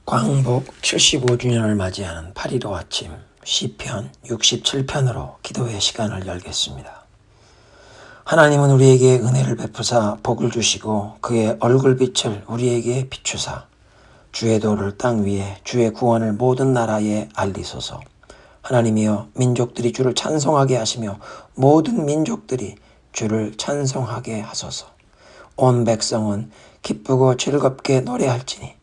광복 75주년을 맞이하는 8.15 아침 시편 67편으로 기도의 시간을 열겠습니다. 하나님은 우리에게 은혜를 베푸사 복을 주시고 그의 얼굴빛을 우리에게 비추사 주의 도를 땅 위에 주의 구원을 모든 나라에 알리소서. 하나님이여, 민족들이 주를 찬송하게 하시며 모든 민족들이 주를 찬송하게 하소서. 온 백성은 기쁘고 즐겁게 노래할지니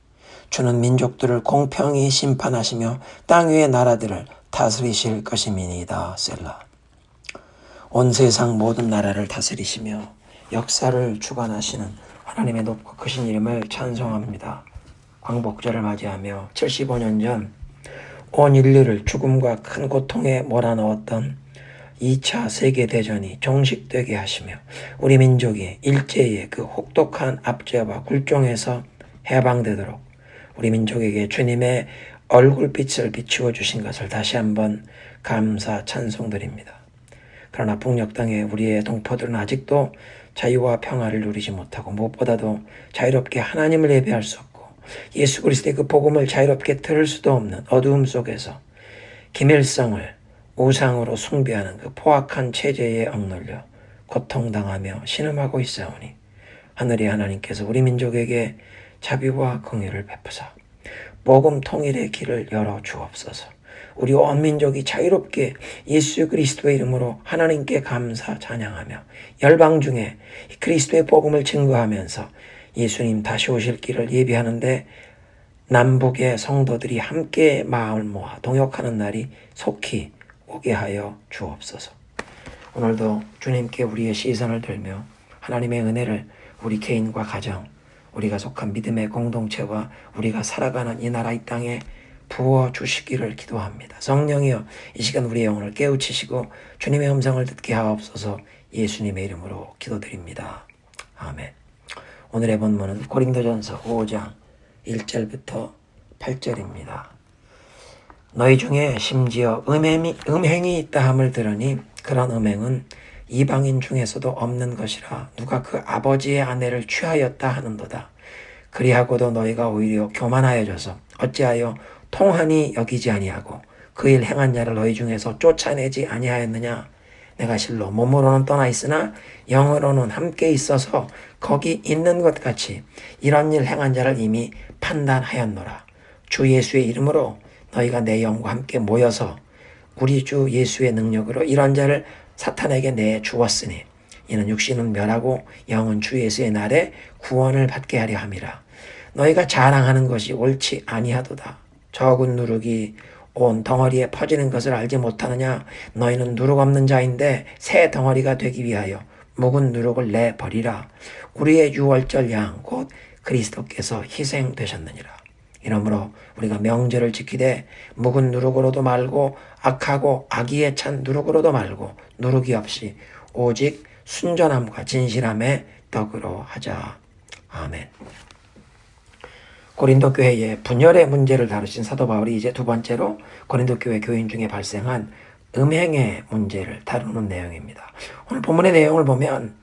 주는 민족들을 공평히 심판하시며 땅 위의 나라들을 다스리실 것임이니이다. 셀라. 온 세상 모든 나라를 다스리시며 역사를 주관하시는 하나님의 높고 크신 이름을 찬송합니다. 광복절을 맞이하며 75년 전 온 인류를 죽음과 큰 고통에 몰아넣었던 2차 세계대전이 종식되게 하시며 우리 민족이 일제의 그 혹독한 압제와 굴종에서 해방되도록 우리 민족에게 주님의 얼굴빛을 비추어 주신 것을 다시 한번 감사 찬송드립니다. 그러나 북녘 땅에 우리의 동포들은 아직도 자유와 평화를 누리지 못하고 무엇보다도 자유롭게 하나님을 예배할 수 없고 예수 그리스도의 그 복음을 자유롭게 들을 수도 없는 어두움 속에서 기밀성을 우상으로 숭배하는 그 포악한 체제에 억눌려 고통당하며 신음하고 있사오니 하늘의 하나님께서 우리 민족에게 자비와 긍휼을 베푸사 복음 통일의 길을 열어 주옵소서. 우리 온 민족이 자유롭게 예수 그리스도의 이름으로 하나님께 감사 찬양하며 열방 중에 그리스도의 복음을 증거하면서 예수님 다시 오실 길을 예비하는데 남북의 성도들이 함께 마음을 모아 동역하는 날이 속히 오게 하여 주옵소서. 오늘도 주님께 우리의 시선을 들며 하나님의 은혜를 우리 개인과 가정, 우리가 속한 믿음의 공동체와 우리가 살아가는 이 나라 이 땅에 부어 주시기를 기도합니다. 성령이여, 이 시간 우리의 영혼을 깨우치시고 주님의 음성을 듣게 하옵소서. 예수님의 이름으로 기도드립니다. 아멘. 오늘의 본문은 고린도전서 5장 1절부터 8절입니다. 너희 중에 심지어 음행이 있다 함을 들으니 그런 음행은 이방인 중에서도 없는 것이라 누가 그 아버지의 아내를 취하였다 하는도다. 그리하고도 너희가 오히려 교만하여져서 어찌하여 통하니 여기지 아니하고 그 일 행한 자를 너희 중에서 쫓아내지 아니하였느냐. 내가 실로 몸으로는 떠나 있으나 영으로는 함께 있어서 거기 있는 것 같이 이런 일 행한 자를 이미 판단하였노라. 주 예수의 이름으로 너희가 내 영과 함께 모여서 우리 주 예수의 능력으로 이런 자를 사탄에게 내주었으니 이는 육신은 멸하고 영은 주 예수의 날에 구원을 받게 하려 함이라. 너희가 자랑하는 것이 옳지 아니하도다. 적은 누룩이 온 덩어리에 퍼지는 것을 알지 못하느냐. 너희는 누룩 없는 자인데 새 덩어리가 되기 위하여 묵은 누룩을 내버리라. 우리의 유월절 양 곧 그리스도께서 희생되셨느니라. 이러므로 우리가 명절을 지키되 묵은 누룩으로도 말고 악하고 악의에 찬 누룩으로도 말고 누룩이 없이 오직 순전함과 진실함의 덕으로 하자. 아멘. 고린도 교회의 분열의 문제를 다루신 사도 바울이 이제 두 번째로 고린도 교회 교인 중에 발생한 음행의 문제를 다루는 내용입니다. 오늘 본문의 내용을 보면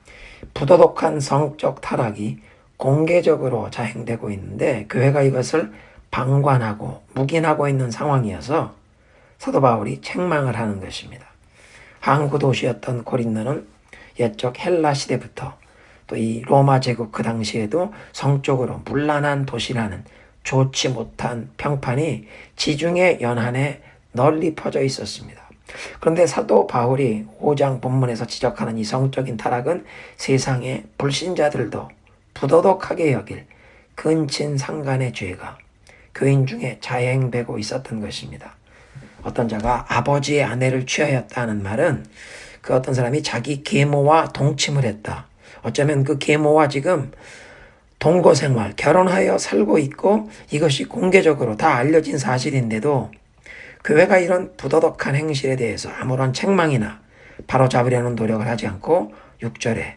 부도덕한 성적 타락이 공개적으로 자행되고 있는데 교회가 이것을 방관하고 묵인하고 있는 상황이어서 사도 바울이 책망을 하는 것입니다. 항구 도시였던 고린도는 옛적 헬라 시대부터 또 이 로마 제국 그 당시에도 성적으로 문란한 도시라는 좋지 못한 평판이 지중해 연안에 널리 퍼져 있었습니다. 그런데 사도 바울이 5장 본문에서 지적하는 이 성적인 타락은 세상의 불신자들도 부도덕하게 여길 근친상간의 죄가 교인 중에 자행되고 있었던 것입니다. 어떤 자가 아버지의 아내를 취하였다는 말은 그 어떤 사람이 자기 계모와 동침을 했다. 어쩌면 그 계모와 지금 동거생활, 결혼하여 살고 있고 이것이 공개적으로 다 알려진 사실인데도 교회가 이런 부도덕한 행실에 대해서 아무런 책망이나 바로잡으려는 노력을 하지 않고 6절에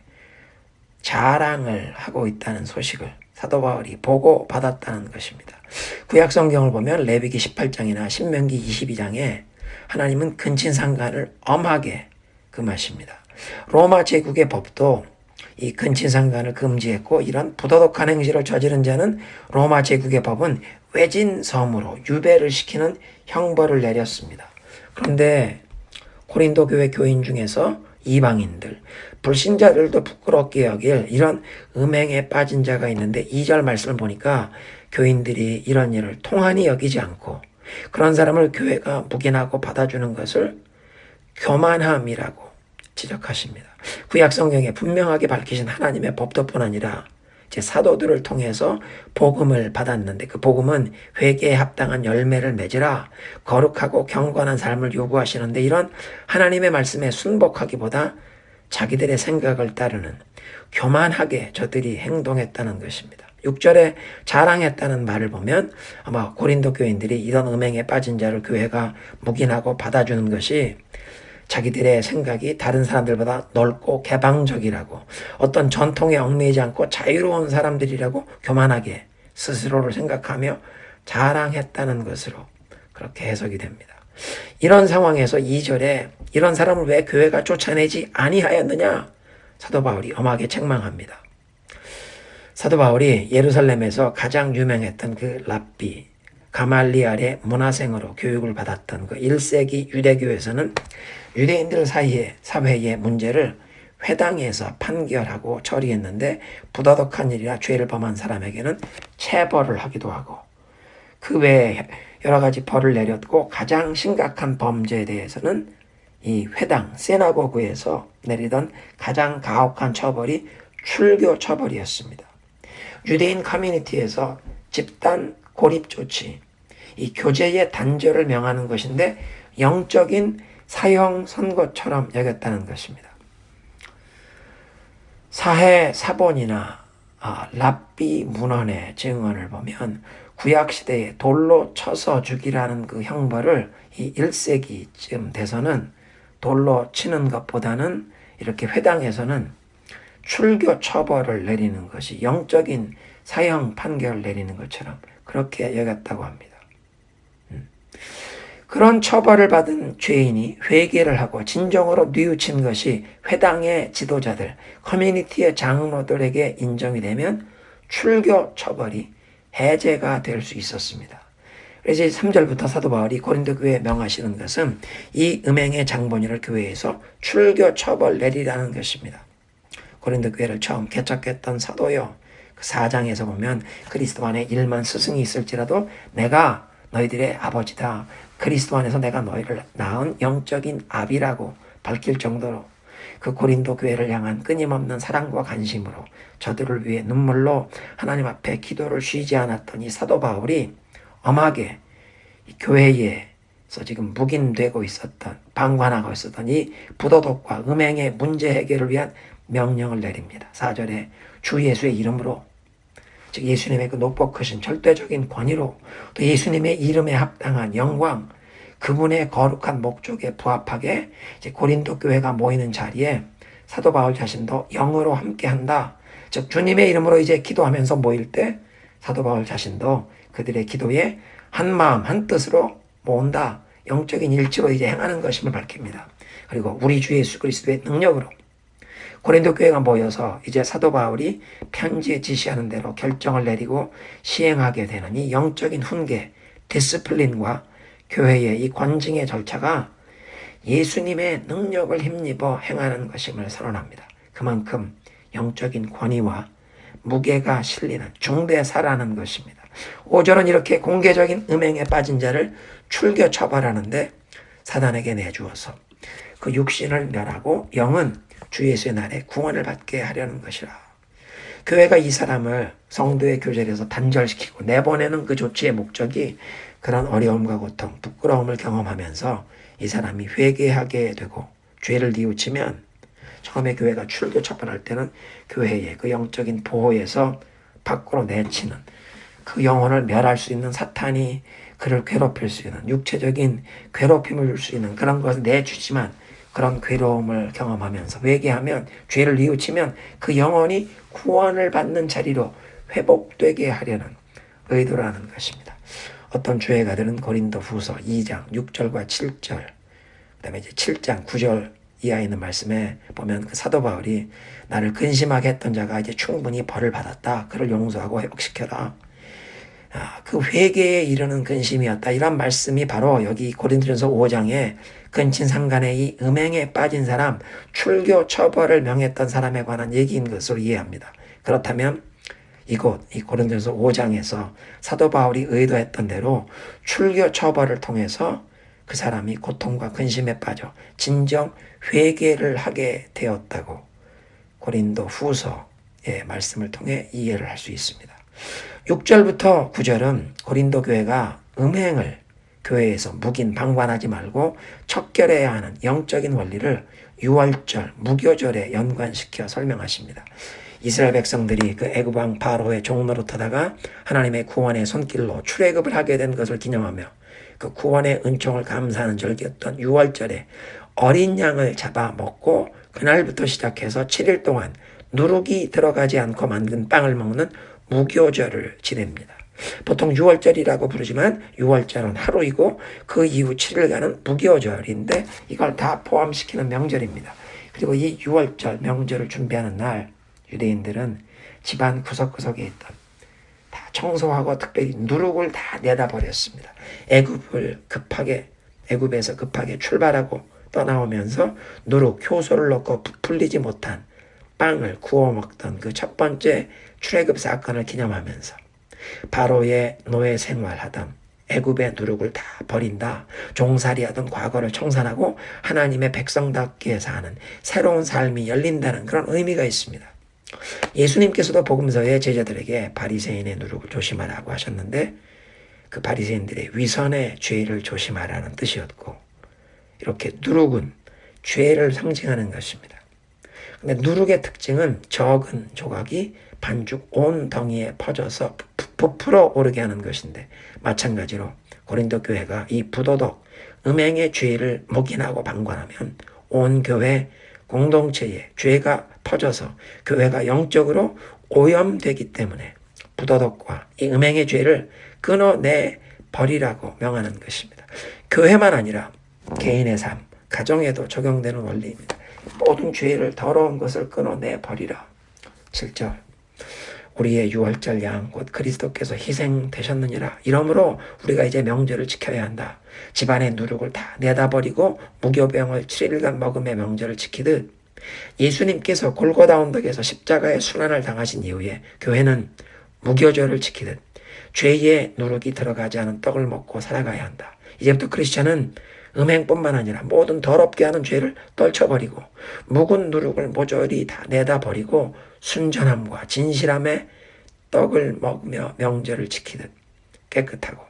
자랑을 하고 있다는 소식을 사도 바울이 보고받았다는 것입니다. 구약 성경을 보면 레위기 18장이나 신명기 22장에 하나님은 근친상간을 엄하게 금하십니다. 로마 제국의 법도 이 근친상간을 금지했고 이런 부도덕한 행실을 저지른 자는 로마 제국의 법은 외진 섬으로 유배를 시키는 형벌을 내렸습니다. 그런데 고린도 교회 교인 중에서 이방인들, 불신자들도 부끄럽게 여길 이런 음행에 빠진 자가 있는데 2절 말씀을 보니까 교인들이 이런 일을 통한히 여기지 않고 그런 사람을 교회가 묵인하고 받아주는 것을 교만함이라고 지적하십니다. 구약 성경에 분명하게 밝히신 하나님의 법도뿐 아니라 이제 사도들을 통해서 복음을 받았는데 그 복음은 회개에 합당한 열매를 맺으라 거룩하고 경건한 삶을 요구하시는데 이런 하나님의 말씀에 순복하기보다 자기들의 생각을 따르는 교만하게 저들이 행동했다는 것입니다. 6절에 자랑했다는 말을 보면 아마 고린도 교인들이 이런 음행에 빠진 자를 교회가 묵인하고 받아주는 것이 자기들의 생각이 다른 사람들보다 넓고 개방적이라고 어떤 전통에 얽매이지 않고 자유로운 사람들이라고 교만하게 스스로를 생각하며 자랑했다는 것으로 그렇게 해석이 됩니다. 이런 상황에서 2절에 이런 사람을 왜 교회가 쫓아내지 아니하였느냐 사도 바울이 엄하게 책망합니다. 사도 바울이 예루살렘에서 가장 유명했던 그 랍비 가말리알의 문화생으로 교육을 받았던 그 1세기 유대교에서는 유대인들 사회의 문제를 회당에서 판결하고 처리했는데 부도덕한 일이나 죄를 범한 사람에게는 체벌을 하기도 하고 그 외에 여러 가지 벌을 내렸고 가장 심각한 범죄에 대해서는 이 회당 세나고그에서 내리던 가장 가혹한 처벌이 출교 처벌이었습니다. 유대인 커뮤니티에서 집단 고립 조치, 이 교제의 단절을 명하는 것인데 영적인 사형 선고처럼 여겼다는 것입니다. 사해 사본이나 랍비 문헌의 증언을 보면 구약시대에 돌로 쳐서 죽이라는 그 형벌을 이 1세기쯤 돼서는 돌로 치는 것보다는 이렇게 회당에서는 출교 처벌을 내리는 것이 영적인 사형 판결을 내리는 것처럼 그렇게 여겼다고 합니다. 그런 처벌을 받은 죄인이 회개를 하고 진정으로 뉘우친 것이 회당의 지도자들, 커뮤니티의 장로들에게 인정이 되면 출교 처벌이 해제가 될 수 있었습니다. 그래서 3절부터 사도 바울이 고린도 교회에 명하시는 것은 이 음행의 장본인을 교회에서 출교 처벌 내리라는 것입니다. 고린도 교회를 처음 개척했던 사도요. 그 4장에서 보면 그리스도 안에 1만 스승이 있을지라도 내가 너희들의 아버지다. 그리스도 안에서 내가 너희를 낳은 영적인 아비라고 밝힐 정도로 그 고린도 교회를 향한 끊임없는 사랑과 관심으로 저들을 위해 눈물로 하나님 앞에 기도를 쉬지 않았던 이 사도 바울이 엄하게 이 교회에서 지금 묵인되고 있었던 방관하고 있었던 이 부도덕과 음행의 문제 해결을 위한 명령을 내립니다. 4절에 주 예수의 이름으로 즉 예수님의 그 높고 크신 절대적인 권위로 또 예수님의 이름에 합당한 영광 그분의 거룩한 목적에 부합하게 이제 고린도 교회가 모이는 자리에 사도 바울 자신도 영으로 함께한다. 즉 주님의 이름으로 이제 기도하면서 모일 때 사도 바울 자신도 그들의 기도에 한 마음 한 뜻으로 모은다. 영적인 일치로 이제 행하는 것임을 밝힙니다. 그리고 우리 주 예수 그리스도의 능력으로 고린도 교회가 모여서 이제 사도 바울이 편지에 지시하는 대로 결정을 내리고 시행하게 되는 이 영적인 훈계, 디스플린과 교회의 이 권징의 절차가 예수님의 능력을 힘입어 행하는 것임을 선언합니다. 그만큼 영적인 권위와 무게가 실리는 중대사라는 것입니다. 5절은 이렇게 공개적인 음행에 빠진 자를 출교 처벌하는데 사단에게 내주어서 그 육신을 멸하고 영은 주 예수의 날에 구원을 받게 하려는 것이라. 교회가 이 사람을 성도의 교제에서 단절시키고 내보내는 그 조치의 목적이 그런 어려움과 고통, 부끄러움을 경험하면서 이 사람이 회개하게 되고 죄를 뉘우치면 처음에 교회가 출교 처벌할 때는 교회의 그 영적인 보호에서 밖으로 내치는 그 영혼을 멸할 수 있는 사탄이 그를 괴롭힐 수 있는 육체적인 괴롭힘을 줄 수 있는 그런 것을 내주지만 그런 괴로움을 경험하면서 회개하면 죄를 뉘우치면 그 영혼이 구원을 받는 자리로 회복되게 하려는 의도라는 것입니다. 어떤 주의가들은 고린도 후서 2장 6절과 7절 그 다음에 이제 7장 9절 이하에 있는 말씀에 보면 그 사도 바울이 나를 근심하게 했던 자가 이제 충분히 벌을 받았다. 그를 용서하고 회복시켜라. 그 회개에 이르는 근심이었다. 이런 말씀이 바로 여기 고린도전서 5장에 근친상간의 이 음행에 빠진 사람, 출교 처벌을 명했던 사람에 관한 얘기인 것으로 이해합니다. 그렇다면 이곳 이 고린도전서 5장에서 사도 바울이 의도했던 대로 출교 처벌을 통해서 그 사람이 고통과 근심에 빠져 진정 회개를 하게 되었다고 고린도 후서의 말씀을 통해 이해를 할 수 있습니다. 6절부터 9절은 고린도 교회가 음행을 교회에서 묵인 방관하지 말고 척결해야 하는 영적인 원리를 유월절, 무교절에 연관시켜 설명하십니다. 이스라엘 백성들이 그 애굽 왕 바로의 종노릇하다가 하나님의 구원의 손길로 출애굽을 하게 된 것을 기념하며 그 구원의 은총을 감사하는 절기였던 유월절에 어린 양을 잡아 먹고 그날부터 시작해서 7일 동안 누룩이 들어가지 않고 만든 빵을 먹는 무교절을 지냅니다. 보통 6월절이라고 부르지만 6월절은 하루이고 그 이후 7일간은 무교절인데 이걸 다 포함시키는 명절입니다. 그리고 이 6월절 명절을 준비하는 날 유대인들은 집안 구석구석에 있던 다 청소하고 특별히 누룩을 다 내다 버렸습니다. 애굽에서 급하게 출발하고 떠나오면서 누룩, 효소를 넣고 부풀리지 못한 빵을 구워 먹던 그 첫 번째 출애굽 사건을 기념하면서 바로의 노예 생활하던 애굽의 누룩을 다 버린다. 종살이하던 과거를 청산하고 하나님의 백성답게 사는 새로운 삶이 열린다는 그런 의미가 있습니다. 예수님께서도 복음서에 제자들에게 바리새인의 누룩을 조심하라고 하셨는데 그 바리새인들의 위선의 죄를 조심하라는 뜻이었고 이렇게 누룩은 죄를 상징하는 것입니다. 근데 누룩의 특징은 적은 조각이 반죽 온 덩이에 퍼져서 부풀어 오르게 하는 것인데 마찬가지로 고린도 교회가 이 부도덕, 음행의 죄를 묵인하고 방관하면 온 교회 공동체에 죄가 퍼져서 교회가 영적으로 오염되기 때문에 부도덕과 이 음행의 죄를 끊어내 버리라고 명하는 것입니다. 교회만 아니라 개인의 삶, 가정에도 적용되는 원리입니다. 모든 죄를 더러운 것을 끊어내 버리라. 7절 우리의 유월절 양 곧 그리스도께서 희생되셨느니라. 이러므로 우리가 이제 명절을 지켜야 한다. 집안의 누룩을 다 내다버리고 무교병을 7일간 먹음의 명절을 지키듯 예수님께서 골고다 언덕에서 십자가의 순환을 당하신 이후에 교회는 무교절을 지키듯 죄의 누룩이 들어가지 않은 떡을 먹고 살아가야 한다. 이제부터 크리스천은 음행뿐만 아니라 모든 더럽게 하는 죄를 떨쳐버리고 묵은 누룩을 모조리 다 내다버리고 순전함과 진실함의 떡을 먹으며 명절을 지키듯 깨끗하고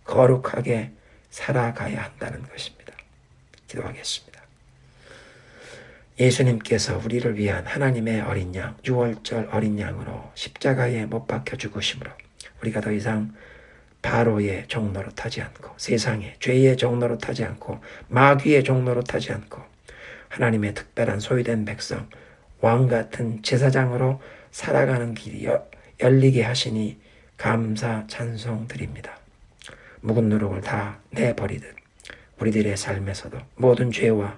거룩하게 살아가야 한다는 것입니다. 기도하겠습니다. 예수님께서 우리를 위한 하나님의 어린 양, 유월절 어린 양으로 십자가에 못 박혀 죽으심으로 우리가 더 이상 바로의 종노릇하지 않고 세상의 죄의 종노릇하지 않고 마귀의 종노릇하지 않고 하나님의 특별한 소유된 백성, 왕 같은 제사장으로 살아가는 길이 열리게 하시니 감사 찬송 드립니다. 묵은 누룩을 다 내버리듯 우리들의 삶에서도 모든 죄와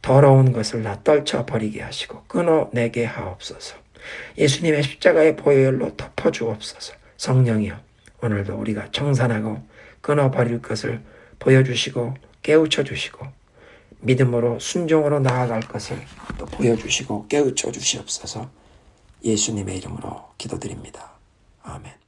더러운 것을 다 떨쳐버리게 하시고 끊어내게 하옵소서. 예수님의 십자가의 보혈로 덮어주옵소서. 성령이여 오늘도 우리가 청산하고 끊어버릴 것을 보여주시고 깨우쳐 주시고 믿음으로 순종으로 나아갈 것을 또 보여주시고 깨우쳐 주시옵소서. 예수님의 이름으로 기도드립니다. 아멘.